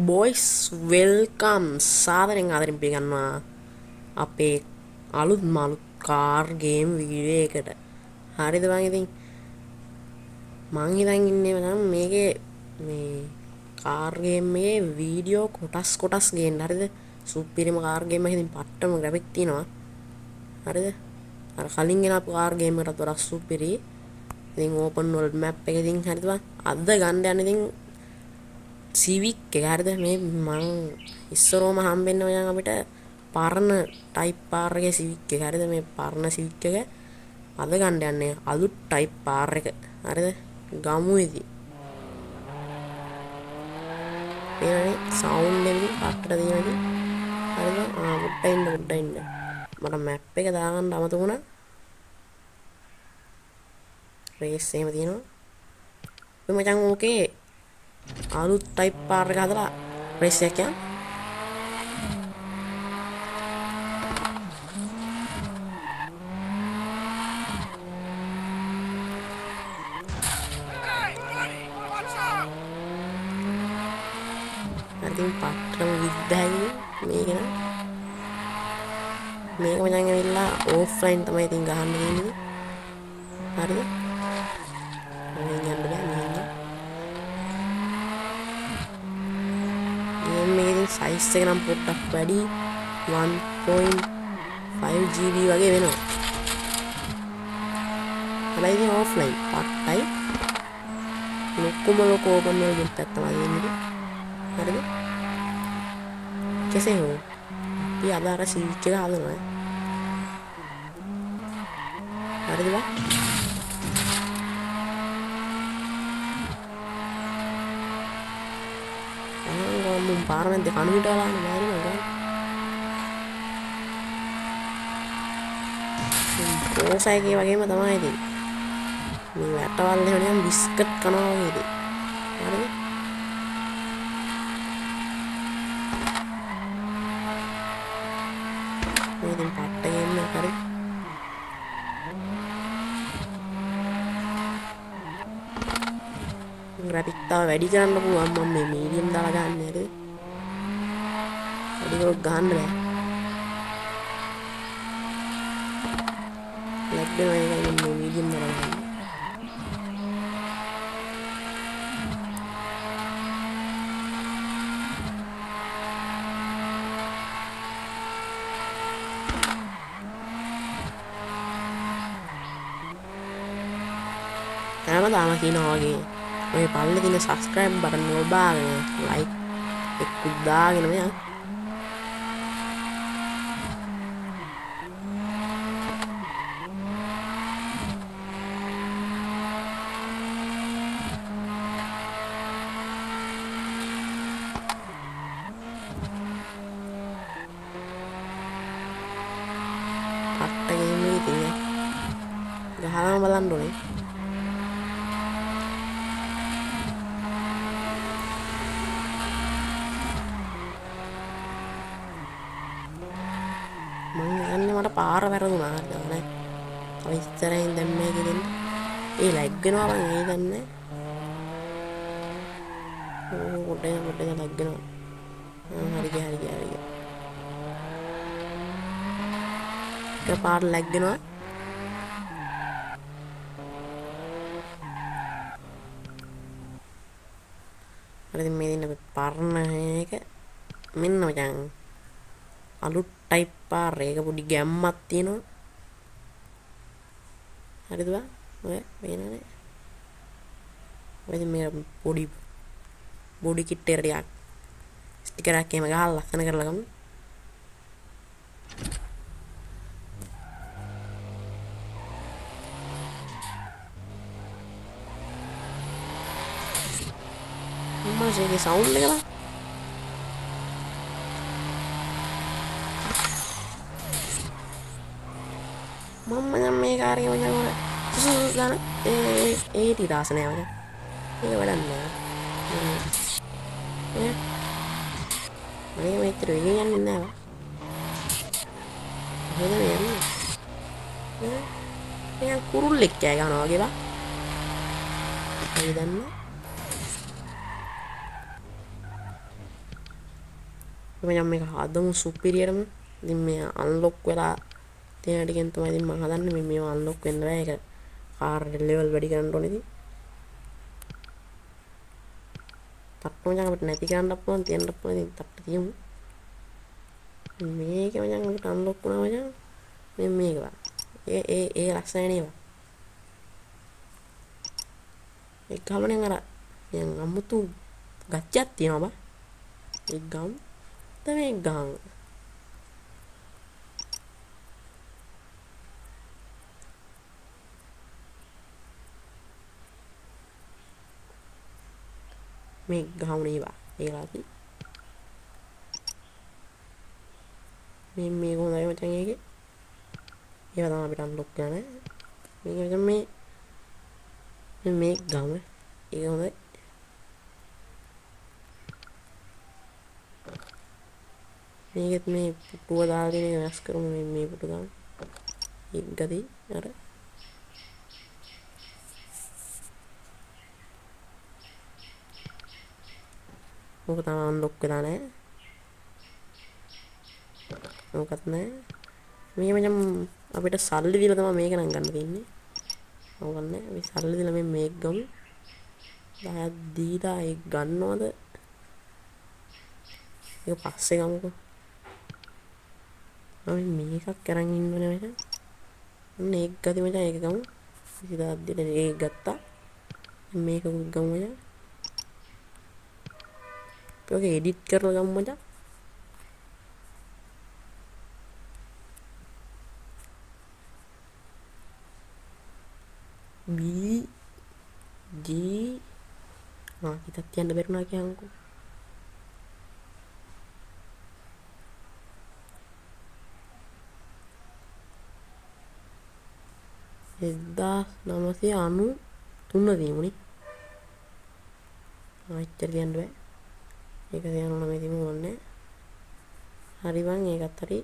Boys welcome සාදරෙන් ආදරෙන් පිළිගන්නවා අපේ අලුත් මලුත් කාර් ගේම් වීඩියෝ එකට. හරිද බං? ඉතින් මං හිතන් ඉන්නේ නම් මේකේ මේ කාර් ගේම් එකේ වීඩියෝ කොටස් ගේන්න. හරිද? සුපිරිම කාර් ගේම් එකක ඉතින් පට්ටම ග්‍රැෆික් තියෙනවා. හරිද? අර කලින් ගෙන ආපු කාර් ගේම් එකටත් වඩා සුපිරි. ඉතින් ඕපන් වර්ල්ඩ් මැප් එක ඉතින් හරිද බං? අද ගන්න යන්නේ ඉතින් සිවික් එක. හරිද? මේ මං ඉස්සරෝම හම්බෙන්න ඔයන් අපිට පරණ ටයිප් පාර් එකේ සිවික් එක. හරිද? මේ පරණ සිවික් එක අද ගන්න යන්නේ අලුත් ටයිප් පාර් එක. හරිද? ගමු ඉතින්. මේ සවුන්ඩ් එක පට්ටට තියෙනවා ඉතින්. හරිද? මුට්ට ඉන්න. මට මැප් එක දාගන්න අමතකුණා. රේස් එහෙම තියෙනවා. මේ මචං ඕකේ අලුත් ටයිප් පාර් එක හදලා රේස් එකක් යන්න. ඉතින් පට්ටම විද්දයි මේක නම්. මේක මචං ඇවිල්ලා ඕෆ්ලයින් තමයි ඉතින් ගහන්න තියෙන්නේ. හරිද? මෙහෙන් යන්න බෑ මෙහෙන්. මේකේ සයිස් එක නම් පොඩ්ඩක් වැඩි 1.5 GB වගේ වෙනවා. හැබැයි ඉතින් ඕෆ්ලයින් පට්ටයි. ලොකුම ලොකු ඕපන් වර්ල්ඩ් පැත්ත වගේ ඉන්නේ. හරිද? කෙසේ හෝ අපි අද අර සිවිච් එක හදනවා. හරිද බා? මම පාරමෙන් කණු හිටවලා නෑ නේද? ඕසයිකේ වගේම තමයි ඉතින්. මේ වැටවල් එහෙම නිකන් බිස්කට් කනවා වගේ ඉතින්. හරිද? මේ ඉතින් පට්ට ගේන්න හරි. ග්‍රැෆික් තව වැඩි කරන්න පුළුවන්. මම මේ මීඩියම් දාලා ගන්න හරිද? වැඩි කරොත් ගහන්න බෑ. ලැග් වෙනවා ඒකයි මම මීඩියම් දාලා ගන්න. හැමදාම කියනවා වගේ ඔය පල්ලේ තියෙන subscribe button එක ඔබාගෙන like එකක් දාගෙන මෙයා පට්ට ගේම් එකේ තියෙන ගහලා බලන්න ඕනේ. මට පාර වැරදුනා හරියන්නේ. තව ඉස්සරහින් දැන් මේක දෙන්න. ඒ ලැග් වෙනවා මං ඒ දන්නේ. ඕ පොඩ්ඩක් ලැග් වෙනවා. හරි ගියා. ඒක පාර ලැග් වෙනවා. හරි මේ දින පරණ එක මෙන්න මචං අලුත් ටයිප් පාර් එක පොඩි ගැම්මක් තියෙනවා. හරිද බා? ඔය වෙනනේ. ඔය මේ පොඩි කිට් එක ටිකක් ස්ටිකරයක් එහෙම ගහලා ලස්සන කරලා ගමු. මමගේ සවුන්ඩ් එක බා. මම නම් මේ කාර්යය මචං සුසු ගන්න ඒ ටිදාස නෑ මචං. ඒක වැඩක් නෑ. මේ මෙතර වෙගෙන යන්නේ නෑ බා. එහෙම යන්නේ. නිකන් කුරුල්ලෙක් කෑ ගන්නවා වගේ බා. හරි දන්න මම මේක හදමු සුපිරියරම ඉතින් මේ අන්ලොක් වෙලා තියෙන ටිකෙන් තමයි ඉතින් මම හදන්නේ මේ මේවා අන්ලොක් වෙන්න බෑ ඒක කාර් ලෙවල් වැඩි කරන්න ඕනේ ඉතින් තට්ටු මචං අපිට නැති කරන්නත් පුළුවන් තියන්නත් පුළුවන් ඉතින් තට්ටු තියමු මේක මචං අපිට අන්ලොක් වුණා මචං මේක බලන්න ඒ ලස්සන නේවා ඒක ගමනේ අර දැන් අමුතු ගච්ඡක් තියෙනවා බා ඒක ගම් තමයි ගම් මේ ගහුනේ බා ඒලාති මේ හොඳයි මචං ඒකේ ඒවා තමයි අපිට අන්ලොක් කරන්න මේ ගම ඒක හොඳයි මේකත් මේ පුටුව දාලා තියෙන එක වෙනස් කරමු මේ පුටුව දාමු ඒක ගදී අර මොක තමයි අන්ලොක් වෙලා නැහැ මොකත් නැහැ මේක මචං අපිට සල්ලි දීලා තමයි මේක නම් ගන්න තියෙන්නේ ඕකන්නේ මේ සල්ලි දීලා මේක ගමු 10ක් දීලා ඒක ගන්නවද ඒක පස්සේ ගමුකෝ මම මේකක් අරන් ඉන්නවනේ මචං අන්න ඒක ගති මචං ඒක ගමු 20000ක් දීලා ඒක ගත්තා මේක ගමු මචං ඔක එඩිට් කරලා ගමු මචං B G kita tiada berunak yang aku nama si anu tuna timu nih ajar tian dua eka tian nama timu mana hari bang eka tadi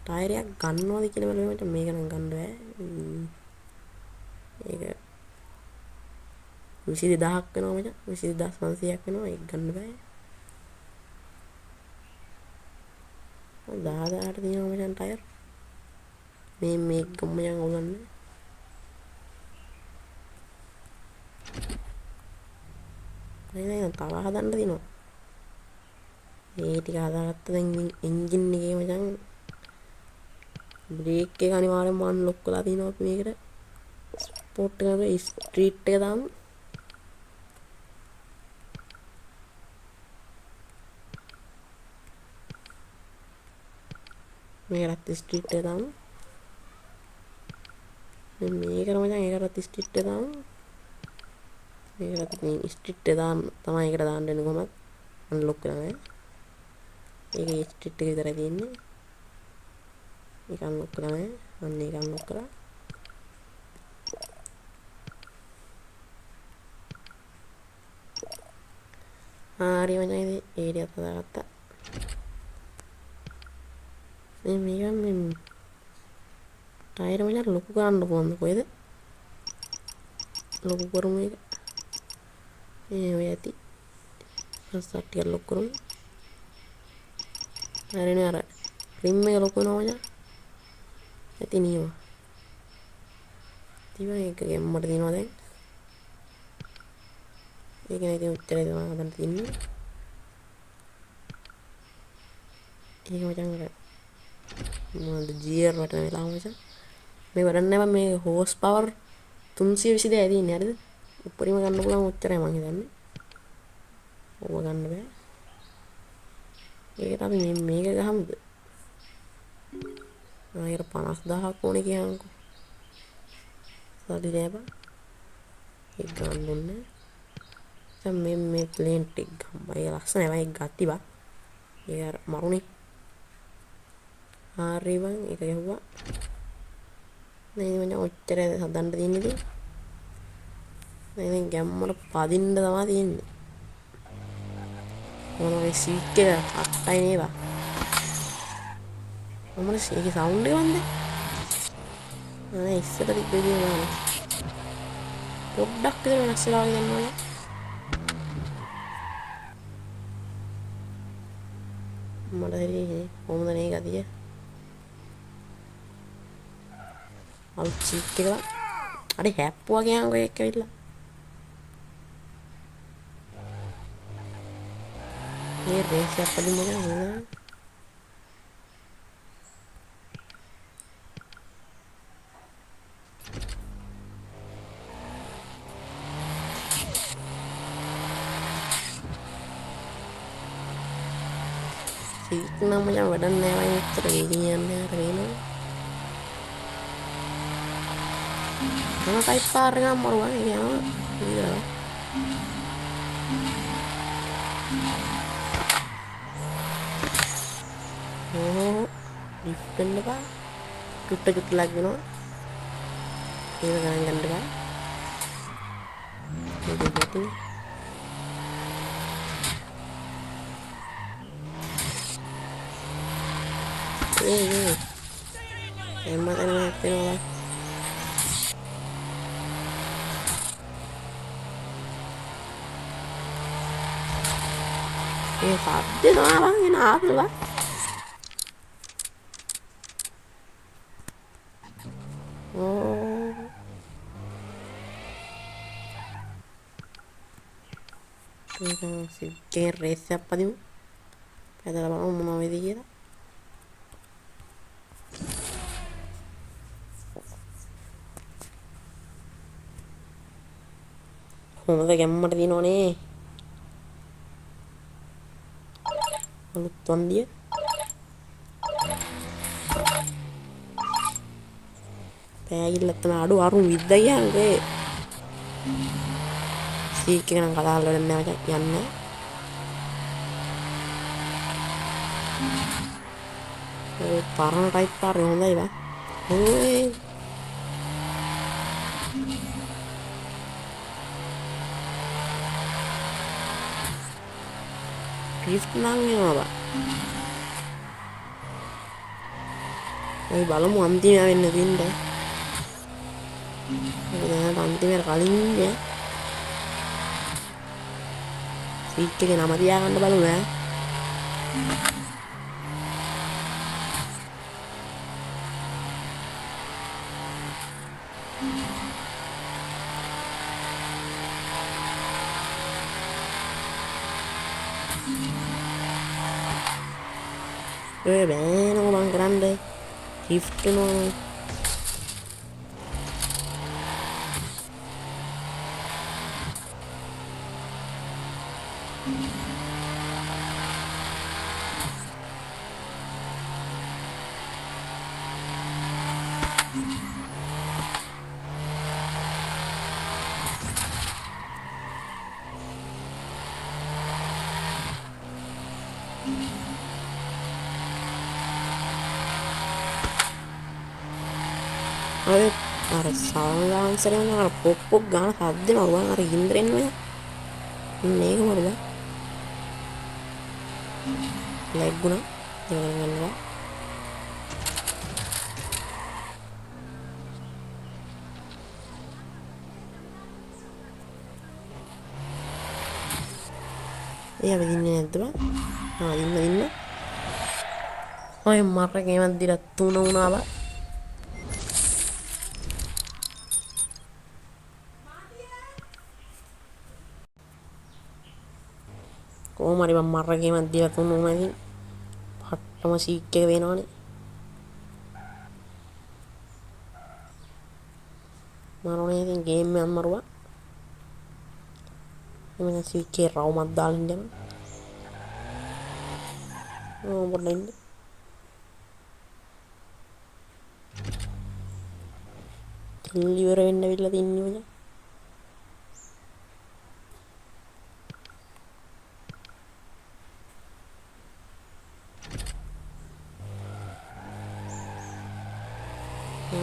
tyre එකක් ගන්නවද කියලා බලන්න මට මේක නම් ගන්න බෑ. ඒක 22000ක් වෙනවා මචං. 22500ක් වෙනවා. ඒක ගන්න බෑ. 10000ට තියෙනවා මචං ටයර්. මේ ගම් මචං ඔයගන්න. නෑ තව හදන්න තියෙනවා. මේ ටික හදාගත්ත දැන් එන්ජින් එකේ මචං ब्रेक के अनिवार्य मान लोग को लाती ना अपने करे स्पोर्ट कर स्ट्रीट के दाम मेरा स्ट्रीट के दाम मेरा मजा मेरा स्ट्रीट के दाम मेरा स्ट्रीट के दाम तमाम के दाम देने को मत अन लोग कराए एक स्ट्रीट की तरह देने ikan lokra ya, ini ikan lokra. Hari mana ini? Dia kata-kata. Ini kan ini. Tayar mana luku kan lukuan luku itu. Luku kurung ini. Ini berarti. Masa dia luku kurung. Hari ini ada. Rim luku namanya. ඇති නියම ඉතින් මේක ගැම්මට දිනවා දැන් ඒක නේ ඉතින් උච්චරේ තමයි හදන්න තින්නේ ඒක මචං අර මොනවද ජීර් වටන වෙලාව මචං මේ වඩන්නේ මම මේ හෝස් පවර් 322 ඇදින්නේ හරිද උඩරිම ගන්න පුළුවන් උච්චරයි මං හිතන්නේ ඕව ගන්න බෑ ඒකට අපි මේක ගහමුද air 50000ක් ඕනේ කියන්කෝ. සල්ලි නෑ බං. ඒක ගන්න ඕනේ. දැන් මේ ප්ලේන් ටික ගම්ම. ඒක ලස්සනයි බං ඒක ගත්ති බං. ඒක අර මරුනේ. හරි බං ඒක යවුවා. මේ මම ඔච්චර හදන්න තියෙන්නේ ඉතින්. දැන් ගැම්මට පදින්න තමයි තියෙන්නේ. මොනවා සීට් එක අට්ටයි නේ බං. මොනවද ඒකේ සවුන්ඩ් එක වන්ද? අනේ ඉස්සර තිබ්බ ගේම නේ. පොඩ්ඩක් විතර වෙනස් වෙලා වගේ යනවා. මට හරිනේ කොහොමද මේ ගතිය? අලුත් චීක් එකක්. අර හැප්පුවා ගියාම එකක් ඇවිල්ලා. මේ රේස් එකක් පදින්න ගියා. චීක් නම් මචං වැඩක් නෑ වයින් උත්තර ගෙනියන්නේ අර වෙනවා. මොන ටයිප් පාර එකක් මරුවා නේ යනවා. ඉතින් ලිෆ්ට් වෙන්න බා. චුට්ට ලග්ගෙනවා. ඒක ගණන් ගන්න බෑ. ඒක දෙපැත්තේ. ඒ එම්ම තන හැප්පෙනවා. ඒ සද්දේ නාවන් එන ආදලා. සිද්ධියෙන් රේස් එකක් පදිමු. පැදලා බලමු මොනවා වෙයිද කියලා. හොඳ ගැම්මට දිනවනේ. අලුත් වන්දිය. පෑගිල්ලත් තමයි අඩු අරුන් විද්දා කියන්නේ. සීක් එක නම් කතා කරලා නැහැ යන්නේ. ඒ පරණ ටයිප් පාරේ හොඳයි බා. ඕයි. ඩ්‍රිෆ්ට් නම් එනවා බා. ඒ බලමු අන්තිමට වෙන්න දෙන්න. ඒක අන්තිමට කලින් ඉන්නේ. සීක් එකේ නම තියාගන්න බලමු ඈ. ඒ බෑනෝ මං කරන්නේ ලිෆ්ට් නෝ. අර සාංශරයන් අර පොප් ගාන හද්දේ මරුවා අර ඉන්ද්‍රෙන් ඔය මේක මරුවා ලැග්ගුණා ඒක ගන්නවා. එයා වෙන්නේ නැද්ද බා? ඉන්න ඔය මරකේම දිලා තුන වුණා බා. කොහොම හරි මම මරගේම දිලා තුන වුණා ඉතින් පට්ටම සීක් එක වෙනවනේ. මරෝනේ ඉතින් ගේම් එකක් මරුවා. එමෙන්න සීක් එකේ රවුමක් දාලා ඉන්නවා. පොඩ්ඩක් ඉන්න. ඉවර වෙන්න වෙලා තින්නේ මචං.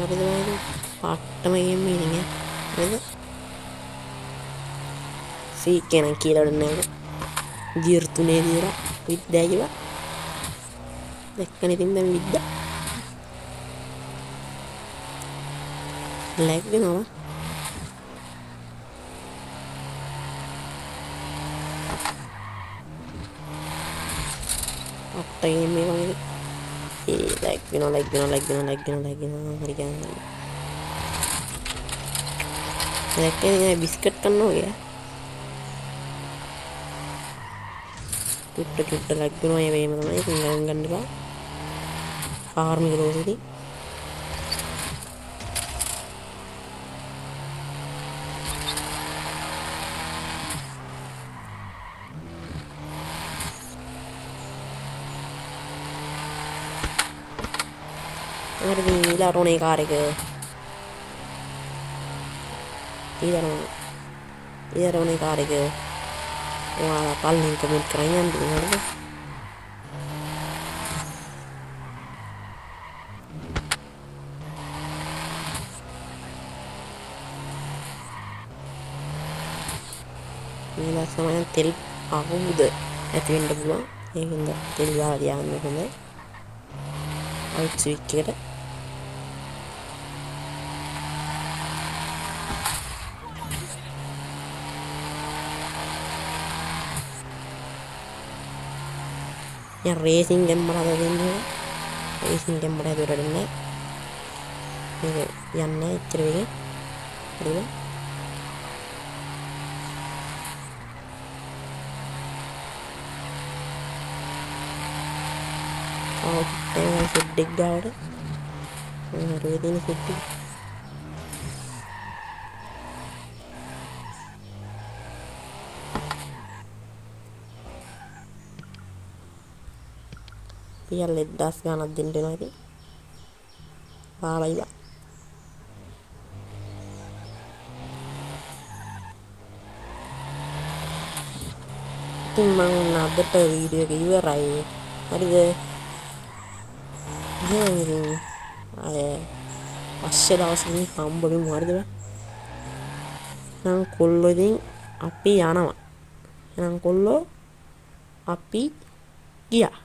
හරිද නේද? පට්ටම ගේම් එකක් නේ. හරිද? සීක් එක නම් කියලා දෙන්නේ නැහැ. ගියර් 3 දීලා විද්දා කියලා. දැක්කනේ ඉතින් දැන් විද්දා. ලැග් වෙනවා. අපේ මේ වගේ ඒ ලැග් වෙනවා හරි ගන්න. දැක්කේ බිස්කට් කන්නවා වගේ. චුට්ට ලැග් වෙනවා ඒ වගේම තමයි. ඉතින් ගන්න එපා. කාර්මික දෝෂෙදී හරි ඊළඟ ඕනේ කාර් එක ඊළඟ ඕනේ කාර් එක ඔයාලා පල්ලෙන් කමෙන්ට් කරන් යන්න හරිද ඊළඟ සමයන් තෙල් අහුමුද ඇති වෙන්න පුළුවන් ඒකින්ද තෙල් දාලා තියාගන්න හොඳයි අවුට් ස්විච් එකට ഞാൻ റേസിംഗ് ഗെയിമർ അതിൻ്റെ റേസിംഗ് ഗെയിമർ അതുവരെ തന്നെ ഇത് എണ്ണ ഇച്ചിരി വേഗം അറിയുക സെഡിങ് അവിടെ റേസിംഗ് സെഡിങ് පියල් 1000 ගණක් දෙන්න වෙනවා ඉතින් පාලයිලා ඉතින් මම අදට වීඩියෝ එක ඉවරයි හරිද ඉතින් අය පස්සේ දවසකින් හම්බ වෙමු හරිද නම් කොල්ලෝ ඉතින් අපි යනවා එහෙනම් කොල්ලෝ අපි ගියා